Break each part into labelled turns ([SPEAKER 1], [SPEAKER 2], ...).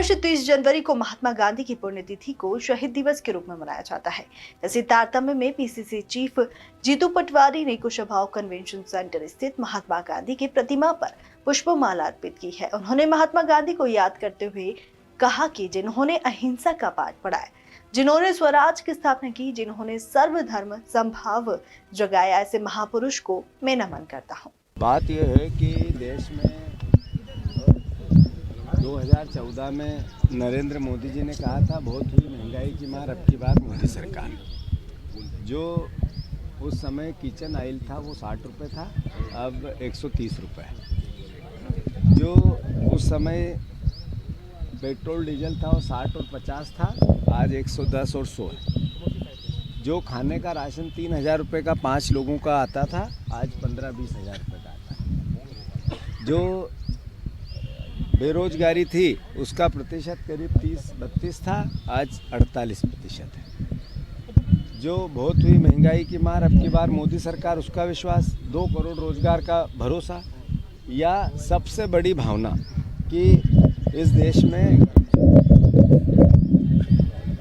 [SPEAKER 1] प्रतिवर्ष 30 जनवरी को महात्मा गांधी की पुण्यतिथि को शहीद दिवस के रूप में मनाया जाता है। इसी तारतम्य में पीसीसी चीफ जीतू पटवारी ने कुशाभाऊ कन्वेंशन सेंटर स्थित महात्मा गांधी की प्रतिमा पर पुष्पमाला अर्पित की है। उन्होंने महात्मा गांधी को याद करते हुए कहा कि जिन्होंने अहिंसा का पाठ पढ़ाया, जिन्होंने स्वराज की स्थापना की, जिन्होंने सर्वधर्म समभाव जगाया, ऐसे महापुरुष को मैं नमन करता हूँ।
[SPEAKER 2] बात यह है कि देश में 2014 में नरेंद्र मोदी जी ने कहा था बहुत ही महंगाई की मार अब की बार मोदी सरकार। जो उस समय किचन ऑयल था वो 60 रुपये था, अब 130 रुपये। जो उस समय पेट्रोल डीजल था वो 60 और 50 था, आज 110 और 100 है। जो खाने का राशन 3000 रुपये का 5 लोगों का आता था, आज 15-20 हज़ार रुपये का आता है। जो बेरोजगारी थी उसका प्रतिशत करीब 30-32 था, आज 48% है। जो बहुत हुई महंगाई की मार अब की बार मोदी सरकार, उसका विश्वास, 2 करोड़ रोजगार का भरोसा, या सबसे बड़ी भावना कि इस देश में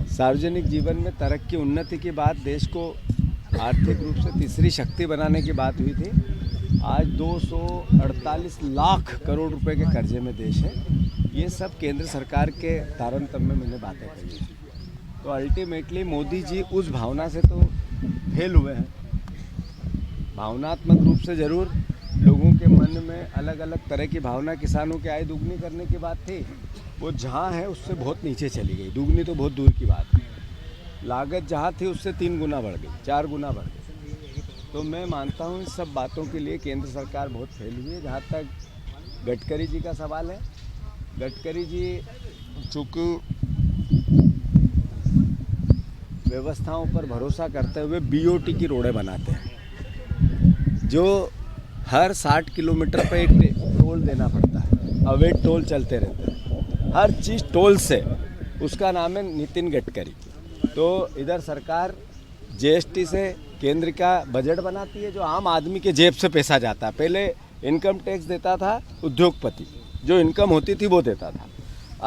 [SPEAKER 2] सार्वजनिक जीवन में तरक्की उन्नति की बात, देश को आर्थिक रूप से तीसरी शक्ति बनाने की बात हुई थी। आज 248 लाख करोड़ रुपए के कर्जे में देश है। ये सब केंद्र सरकार के तारतम्य में मैंने बातें कही। तो अल्टीमेटली मोदी जी उस भावना से तो फेल हुए हैं। भावनात्मक रूप से जरूर लोगों के मन में अलग अलग तरह की भावना, किसानों की आय दुगनी करने की बात थी, वो जहाँ है उससे बहुत नीचे चली गई। दुगनी तो बहुत दूर की बात है। लागत जहाँ थी उससे 3 गुना बढ़ गई, 4 गुना बढ़ गई। तो मैं मानता हूँ इस सब बातों के लिए केंद्र सरकार बहुत फेल हुई है। जहाँ तक गडकरी जी का सवाल है, गडकरी जी चूँकि व्यवस्थाओं पर भरोसा करते हुए बीओटी की रोडें बनाते हैं, जो हर 60 किलोमीटर पर एक टोल देना पड़ता है, अवैध टोल चलते रहते हैं, हर चीज़ टोल से। उसका नाम है नितिन गडकरी। तो इधर सरकार जीएसटी से केंद्र का बजट बनाती है, जो आम आदमी के जेब से पैसा जाता है। पहले इनकम टैक्स देता था उद्योगपति, जो इनकम होती थी वो देता था।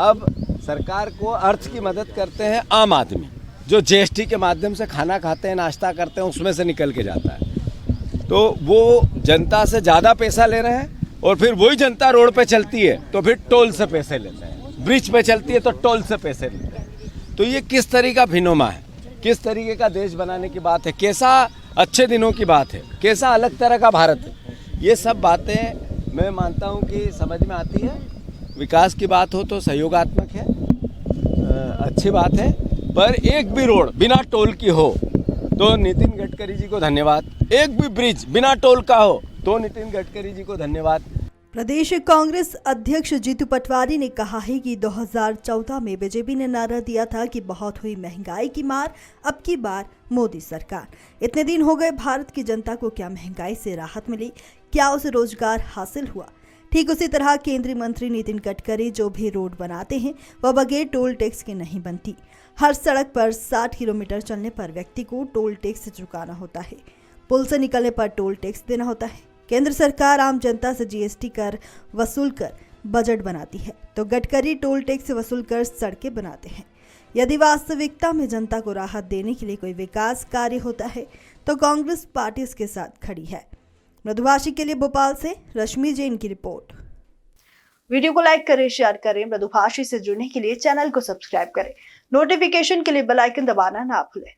[SPEAKER 2] अब सरकार को अर्थ की मदद करते हैं आम आदमी, जो जीएसटी के माध्यम से खाना खाते हैं, नाश्ता करते हैं, उसमें से निकल के जाता है। तो वो जनता से ज़्यादा पैसा ले रहे हैं, और फिर वही जनता रोड पे चलती है तो फिर टोल से पैसे लेते हैं, ब्रिज पे चलती है तो टोल से पैसे लेते हैं। तो ये किस तरीके का भिनोमा है, किस तरीके का देश बनाने की बात है, कैसा अच्छे दिनों की बात है, कैसा अलग तरह का भारत है। ये सब बातें मैं मानता हूँ कि समझ में आती है। विकास की बात हो तो सहयोगात्मक है, अच्छी बात है, पर एक भी रोड बिना टोल की हो तो नितिन गडकरी जी को धन्यवाद। एक भी ब्रिज बिना टोल का हो तो नितिन गडकरी जी को धन्यवाद।
[SPEAKER 1] प्रदेश कांग्रेस अध्यक्ष जीतू पटवारी ने कहा है कि 2014 में बीजेपी ने नारा दिया था कि बहुत हुई महंगाई की मार, अब की बार मोदी सरकार। इतने दिन हो गए, भारत की जनता को क्या महंगाई से राहत मिली, क्या उसे रोजगार हासिल हुआ? ठीक उसी तरह केंद्रीय मंत्री नितिन गडकरी जो भी रोड बनाते हैं वह बगैर टोल टैक्स के नहीं बनती। हर सड़क पर 60 किलोमीटर चलने पर व्यक्ति को टोल टैक्स चुकाना होता है, पुल से निकलने पर टोल टैक्स देना होता है। केंद्र सरकार आम जनता से जीएसटी कर वसूल कर बजट बनाती है, तो गडकरी टोल टैक्स वसूल कर सड़कें बनाते हैं। यदि वास्तविकता में जनता को राहत देने के लिए कोई विकास कार्य होता है तो कांग्रेस पार्टी इसके साथ खड़ी है। मृदुभाषी के लिए भोपाल से रश्मि जैन की रिपोर्ट। वीडियो को लाइक करें, शेयर करें। मृदुभाषी से जुड़ने के लिए चैनल को सब्सक्राइब करें। नोटिफिकेशन के लिए बेल आइकन दबाना ना भूलें।